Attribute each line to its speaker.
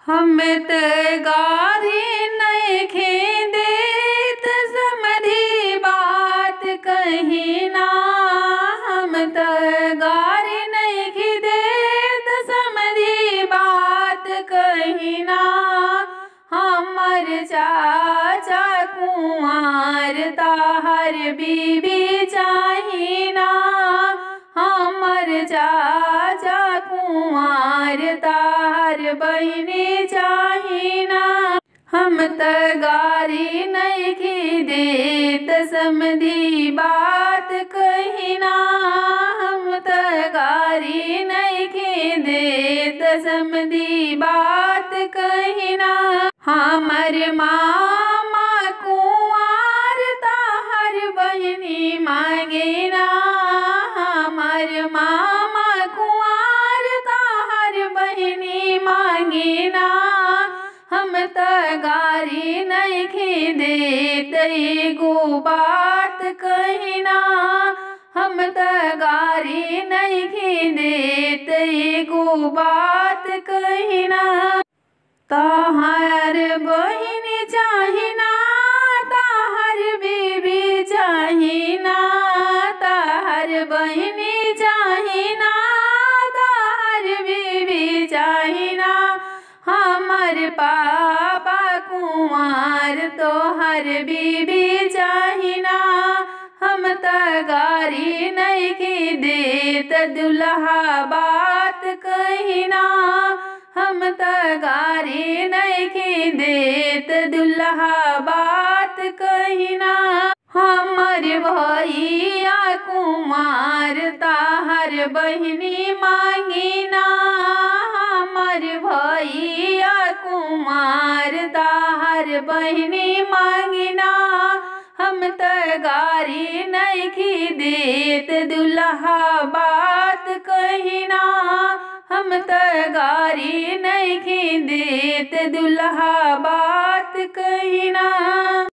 Speaker 1: हम त गारी नइखे देत समधी बात कही ना। हम त गारी नइखे देत समधी बात कही ना। हमर चाचा कुंवर ताहर बीबी चाही ना। हमर चाचा कुंवर ताहर बहिनी चाही ना। हम त गारी नइखे देत समधी बात कही ना। हम त गारी नइखे देत समधी बात कही ना। हमर मामा कुंवर ताहर बहिनी मांगे ना। हमर मामा कुंवर ताहर बहिनी मांगे ना। हम त गारी नइखे देत एगो बात कही ना। हम त गारी नइखे देत एगो बात कही ना। ताहर बहिनी चाही ना। ताहर बीबी चाही ना। ताहर बहिनी चाही ना। ताहर बीबी चाही ना। हमर पापा कुंवर तोहर बीबी चाही ना। हम त गारी नइखे देत दुल्हा बात कही ना। हम त गारी नइखे देत दुल्हा बात कही ना। हमर भैया कुंवर ताहर बहिनी मांगी ना। हमर भैया कुंवर ताहर बहिनी मांगी ना। हम त गारी नइखे देत दुल्हा बात कही ना। हम त गारी नइखे देत दुल्हा बात कही ना।